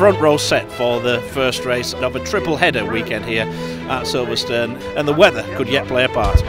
front row set for the first race of a triple header weekend here at Silverstone, and the weather could yet play a part.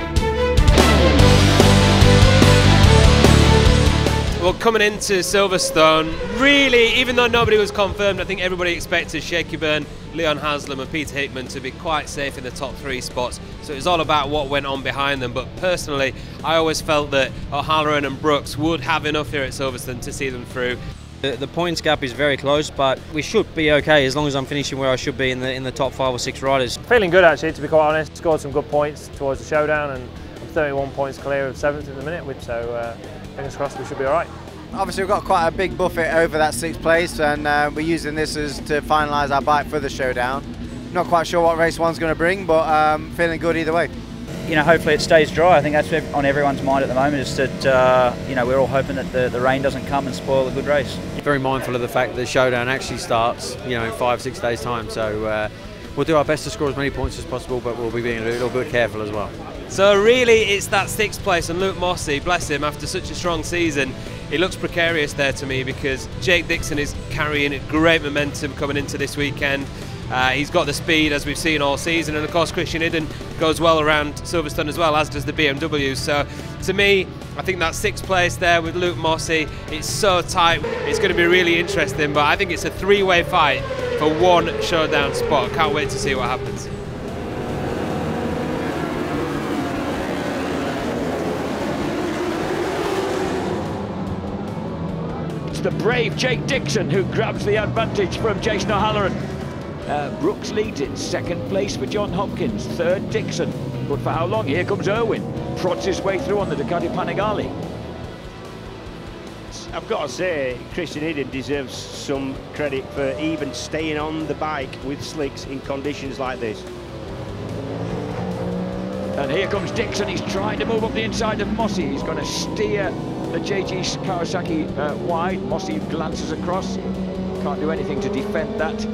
Well, coming into Silverstone, really, even though nobody was confirmed, I think everybody expected Shaky Byrne, Leon Haslam and Peter Hickman to be quite safe in the top 3 spots. So it was all about what went on behind them. But personally, I always felt that O'Halloran and Brooks would have enough here at Silverstone to see them through. The points gap is very close, but we should be okay as long as I'm finishing where I should be in the top 5 or 6 riders. Feeling good actually, to be quite honest. Scored some good points towards the showdown, and I'm 31 points clear of 7th at the minute, so fingers crossed we should be all right. Obviously we've got quite a big buffet over that 6th place, and we're using this as to finalise our bike for the showdown. Not quite sure what race one's going to bring, but feeling good either way. You know, hopefully it stays dry. I think that's on everyone's mind at the moment, is that you know, we're all hoping that the rain doesn't come and spoil a good race. Very mindful of the fact that the showdown actually starts, you know, in 5-6 days' time. So we'll do our best to score as many points as possible, but we'll be being a little bit careful as well. So really, it's that 6th place, and Luke Mossey, bless him, after such a strong season, it looks precarious there to me, because Jake Dixon is carrying great momentum coming into this weekend. He's got the speed, as we've seen all season, and of course Christian Idden goes well around Silverstone as well, as does the BMW. So to me, I think that 6th place there with Luke Mossey, it's so tight, it's going to be really interesting, but I think it's a 3-way fight for 1 showdown spot. Can't wait to see what happens. It's the brave Jake Dixon who grabs the advantage from Jason O'Halloran. Brooks leads it, 2nd place for John Hopkins, 3rd Dixon. But for how long? Here comes Irwin, prods his way through on the Ducati Panigale. I've got to say, Christian Idden deserves some credit for even staying on the bike with slicks in conditions like this. And here comes Dixon, he's trying to move up the inside of Mossey. He's going to steer the JG Kawasaki wide. Mossey glances across, can't do anything to defend that.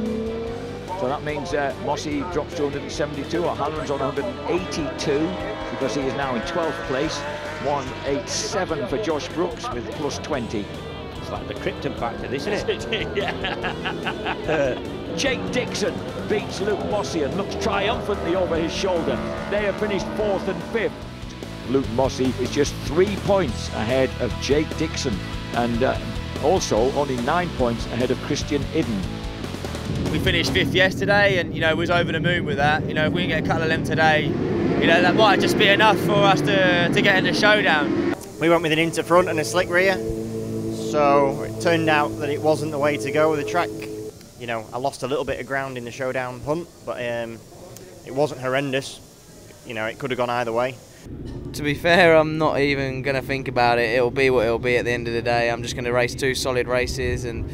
So that means Mossey drops to 172, O'Halloran's on 182, because he is now in 12th place. 187 for Josh Brooks with plus 20. It's like the Krypton factor, isn't it? Yeah. Jake Dixon beats Luke Mossey and looks triumphantly over his shoulder. They have finished 4th and 5th. Luke Mossey is just 3 points ahead of Jake Dixon, and also only 9 points ahead of Christian Idden. We finished 5th yesterday, and you know, we was over the moon with that. You know, if we can get a couple of them today, you know, that might just be enough for us to get in the showdown. We went with an inter front and a slick rear, so it turned out that it wasn't the way to go with the track. You know, I lost a little bit of ground in the showdown hunt, but it wasn't horrendous. You know, it could have gone either way. To be fair, I'm not even going to think about it. It'll be what it'll be at the end of the day. I'm just going to race 2 solid races, and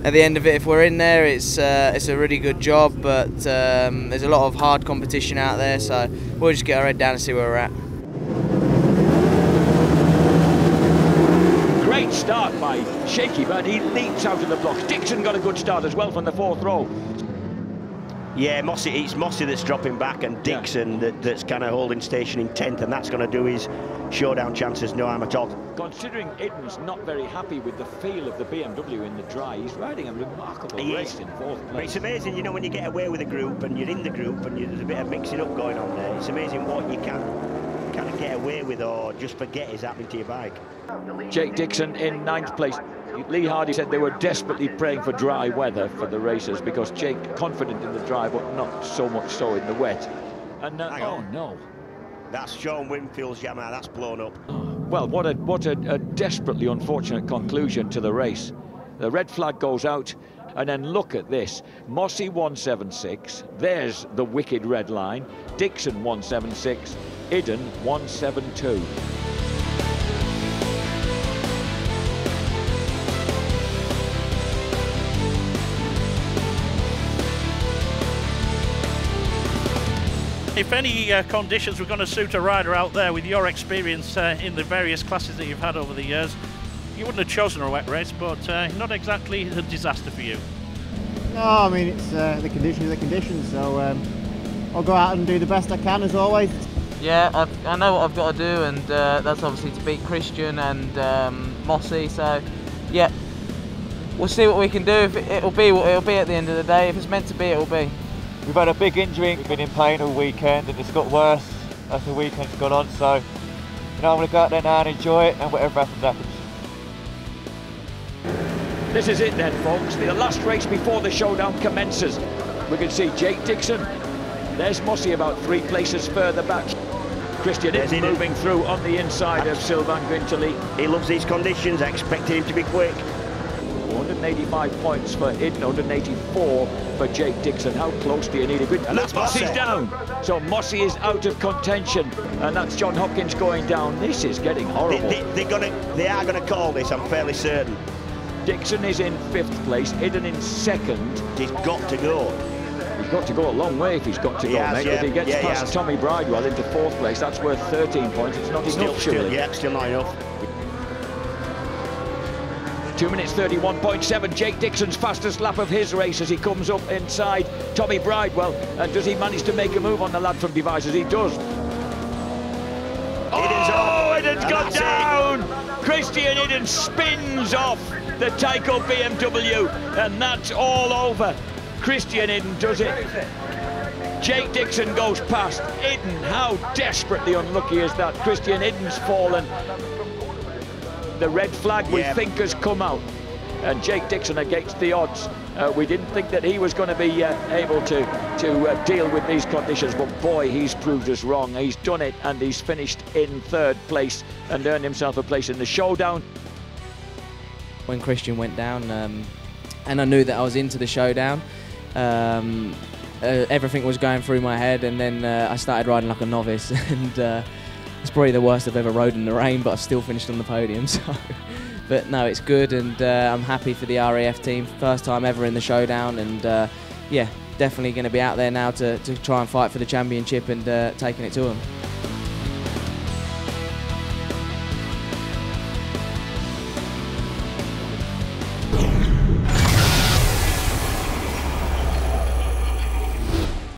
at the end of it, if we're in there, it's a really good job, but there's a lot of hard competition out there, so we'll just get our head down and see where we're at. Great start by Shaky Byrne, he leaps out of the blocks. Dixon got a good start as well from the 4th row. Yeah, it's Mossey that's dropping back, and Dixon that's kind of holding station in 10th, and that's going to do his showdown chances no harm at all. Considering Idden's not very happy with the feel of the BMW in the dry, he's riding a remarkable race in 4th place. But it's amazing, you know, when you get away with a group and you're in the group and there's a bit of mixing up going on there, it's amazing what you can kind of get away with or just forget is happening to your bike. Jake Dixon in 9th place. Lee Hardy said they were desperately praying for dry weather for the racers, because Jake confident in the dry but not so much so in the wet. And oh no, that's Sean Winfield's Yamaha, that's blown up. Well, what a desperately unfortunate conclusion to the race. The red flag goes out, and then look at this. Mossey 176, there's the wicked red line. Dixon 176, Idden 172. If any conditions were going to suit a rider out there with your experience in the various classes that you've had over the years, you wouldn't have chosen a wet race, but not exactly a disaster for you. No, I mean, it's the conditions are the conditions, so I'll go out and do the best I can as always. Yeah, I know what I've got to do, and that's obviously to beat Christian and Mossey, so yeah, we'll see what we can do. If it'll be what it'll be at the end of the day. If it's meant to be, it'll be. We've had a big injury, we've been in pain all weekend and it's got worse as the weekend's gone on, so I'm going to go out there now and enjoy it, and whatever happens, happens. This is it then, folks, the last race before the showdown commences. We can see Jake Dixon, there's Mossy about 3 places further back. Christian is moving through on the inside of Sylvain Guintoli. He loves these conditions, I expected him to be quick. 185 points for Iden, 184 for Jake Dixon. How close do you need a good... And that's Mossy's down. So Mossy is out of contention. And that's John Hopkins going down. This is getting horrible. They are going to call this, I'm fairly certain. Dixon is in 5th place, Iden in 2nd. He's got to go. He's got to go a long way if he's got to go, mate. Yeah. If he gets past Tommy Bridewell into 4th place, that's worth 13 points. It's not enough, surely. Still not enough. 2 minutes 31.7, Jake Dixon's fastest lap of his race as he comes up inside Tommy Bridewell. And does he manage to make a move on the lad from Devices? He does. Oh, Iden's gone down! Christian Iden spins off the Tyco BMW, and that's all over. Christian Iden does it. Jake Dixon goes past. Iden, how desperately unlucky is that? Christian Iden's fallen. The red flag we think has come out, and Jake Dixon against the odds. We didn't think that he was going to be able to deal with these conditions, but boy, he's proved us wrong. He's done it, and he's finished in 3rd place and earned himself a place in the showdown. When Christian went down, and I knew that I was into the showdown, everything was going through my head, and then I started riding like a novice, and it's probably the worst I've ever rode in the rain, but I still finished on the podium. So, but no, it's good, and I'm happy for the RAF team. First time ever in the showdown, and yeah, definitely going to be out there now to try and fight for the championship and taking it to them.